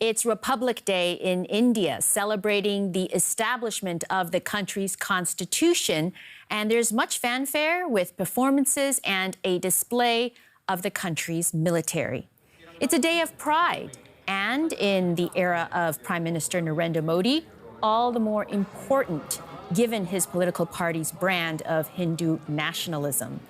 It's Republic Day in India, celebrating the establishment of the country's constitution. And there's much fanfare with performances and a display of the country's military. It's a day of pride. And in the era of Prime Minister Narendra Modi, all the more important, given his political party's brand of Hindu nationalism.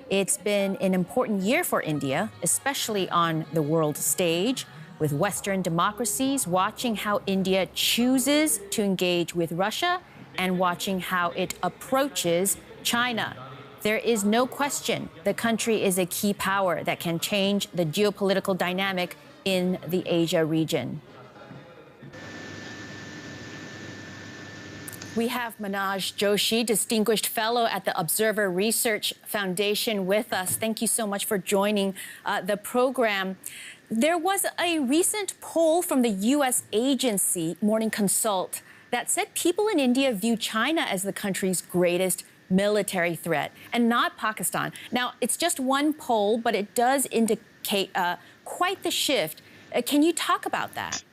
It's been an important year for India, especially on the world stage, with Western democracies watching how India chooses to engage with Russia and watching how it approaches China. There is no question the country is a key power that can change the geopolitical dynamic in the Asia region. We have Manoj Joshi, Distinguished Fellow at the Observer Research Foundation, with us. Thank you so much for joining the program. There was a recent poll from the U.S. agency, Morning Consult, that said people in India view China as the country's greatest military threat, and not Pakistan. Now, it's just one poll, but it does indicate quite the shift. Can you talk about that?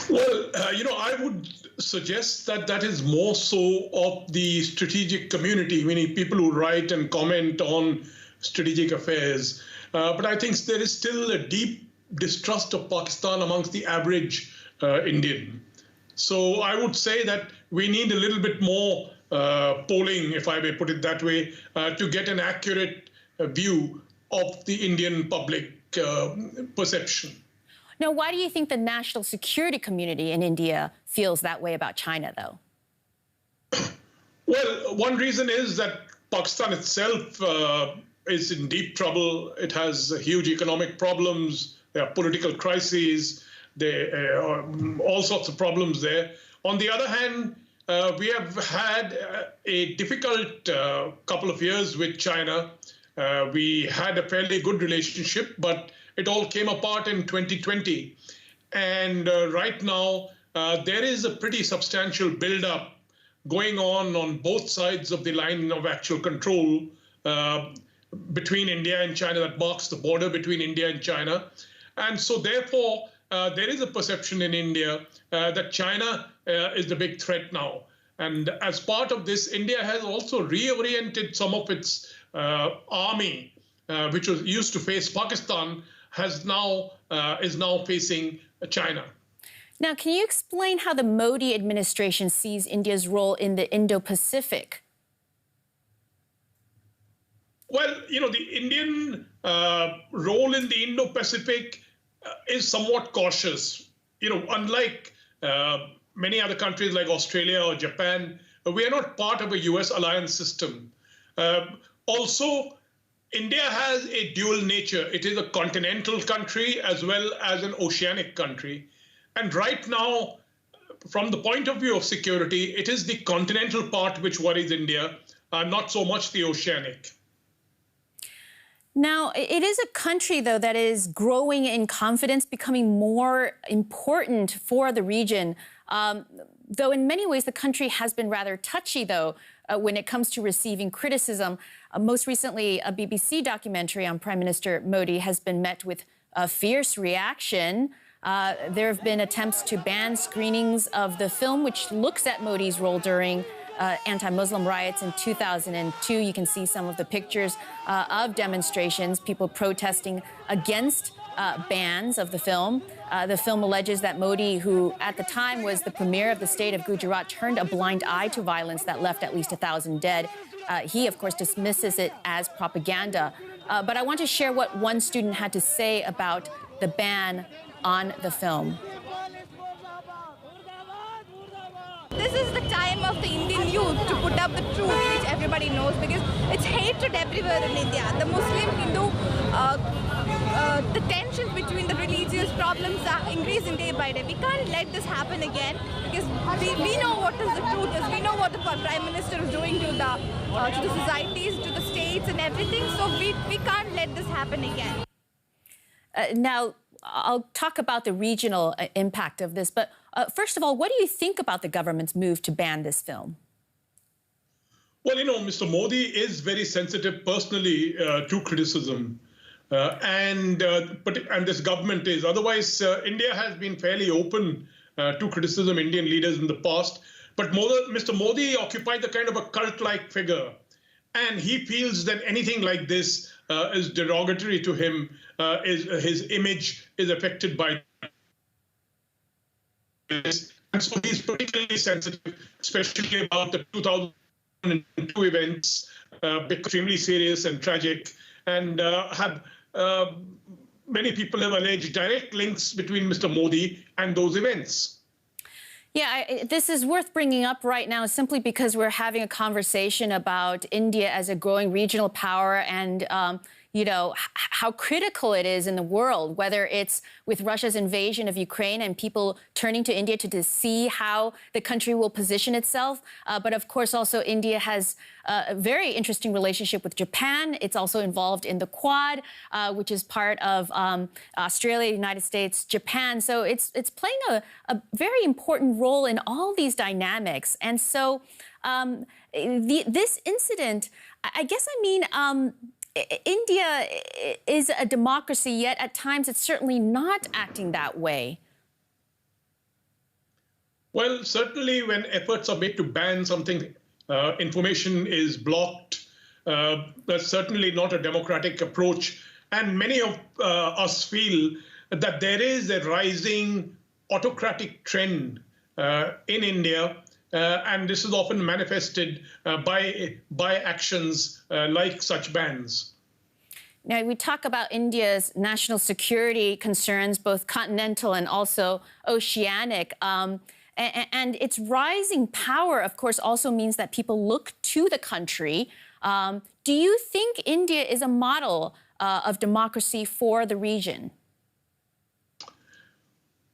Well, I would suggest that that is more so of the strategic community, meaning people who write and comment on strategic affairs. But I think there is still a deep distrust of Pakistan amongst the average Indian. So I would say that we need a little bit more polling, if I may put it that way, to get an accurate view of the Indian public perception. Now, why do you think the national security community in India feels that way about China, though? Well, one reason is that Pakistan itself is in deep trouble. It has huge economic problems. There are political crises. There are all sorts of problems there. On the other hand, we have had a difficult couple of years with China. We had a fairly good relationship, but it all came apart in 2020. And right now, there is a pretty substantial buildup going on both sides of the line of actual control between India and China, that marks the border between India and China. And so therefore, there is a perception in India that China is the big threat now. And as part of this, India has also reoriented some of its army, which was used to face Pakistan, is now facing China. Now, can you explain how the Modi administration sees India's role in the Indo-Pacific? Well, the Indian role in the Indo-Pacific is somewhat cautious. Unlike many other countries like Australia or Japan, we are not part of a U.S. alliance system. Also, India has a dual nature. It is a continental country as well as an oceanic country. And right now, from the point of view of security, it is the continental part which worries India, not so much the oceanic. Now, it is a country, though, that is growing in confidence, becoming more important for the region. Though in many ways, the country has been rather touchy, though, when it comes to receiving criticism. Most recently, a BBC documentary on Prime Minister Modi has been met with a fierce reaction. There have been attempts to ban screenings of the film, which looks at Modi's role during anti-Muslim riots in 2002. You can see some of the pictures of demonstrations, people protesting against bans of the film. The film alleges that Modi, who at the time was the premier of the state of Gujarat, turned a blind eye to violence that left at least 1,000 dead. He, of course, dismisses it as propaganda. But I want to share what one student had to say about the ban on the film. This is the time of the Indian youth to put up the truth, which everybody knows, because it's hatred everywhere in India. The Muslim-Hindu, the tensions between the religious problems are increasing day by day. We can't let this happen again, because we know what is the truth is. We know what the Prime Minister is doing to the societies, to the states and everything. So we can't let this happen again. Now, I'll talk about the regional impact of this, but first of all, what do you think about the government's move to ban this film? Well, Mr. Modi is very sensitive personally to criticism. and this government is. Otherwise, India has been fairly open to criticism, Indian leaders in the past. But Mr. Modi occupied the kind of a cult-like figure. And he feels that anything like this is derogatory to him, his image is affected by this. And so he's particularly sensitive, especially about the 2002 events, extremely serious and tragic, and many people have alleged direct links between Mr. Modi and those events. Yeah, this is worth bringing up right now simply because we're having a conversation about India as a growing regional power and, you know, how critical it is in the world, whether it's with Russia's invasion of Ukraine and people turning to India to see how the country will position itself. But of course, also India has a very interesting relationship with Japan. It's also involved in the Quad, which is part of Australia, United States, Japan. So it's playing a very important role in all these dynamics. And so this incident, I guess, India is a democracy, yet at times it's certainly not acting that way. Well, certainly when efforts are made to ban something, information is blocked. That's certainly not a democratic approach. And many of us feel that there is a rising autocratic trend in India. And this is often manifested by actions like such bans. Now, we talk about India's national security concerns, both continental and also oceanic. And its rising power, of course, also means that people look to the country. Do you think India is a model of democracy for the region?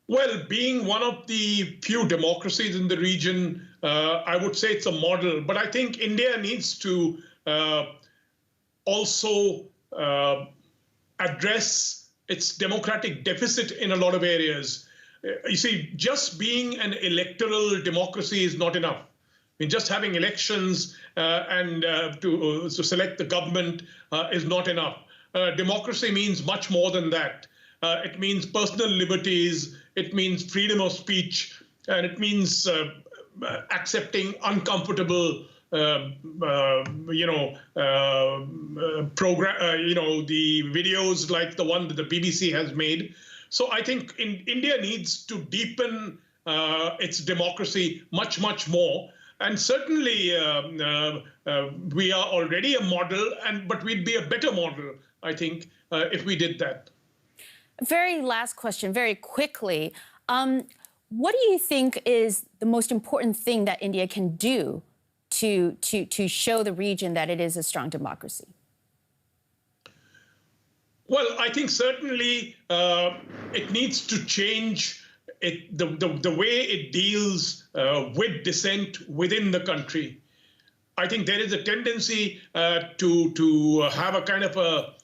Well, being one of the few democracies in the region, I would say it's a model. But I think India needs to also address its democratic deficit in a lot of areas. You see, just being an electoral democracy is not enough. I mean, just having elections and to select the government is not enough. Democracy means much more than that. It means personal liberties, it means freedom of speech, and it means accepting uncomfortable, the videos like the one that the BBC has made. So I think India needs to deepen its democracy much, much more. And certainly we are already a model, but we'd be a better model, I think, if we did that. Very last question, very quickly. What do you think is the most important thing that India can do to show the region that it is a strong democracy? Well, I think certainly it needs to change the way it deals with dissent within the country. I think there is a tendency to have a kind of a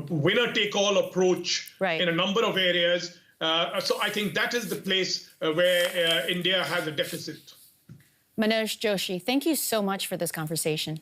winner-take-all approach in a number of areas. So I think that is the place where India has a deficit. Manoj Joshi, thank you so much for this conversation.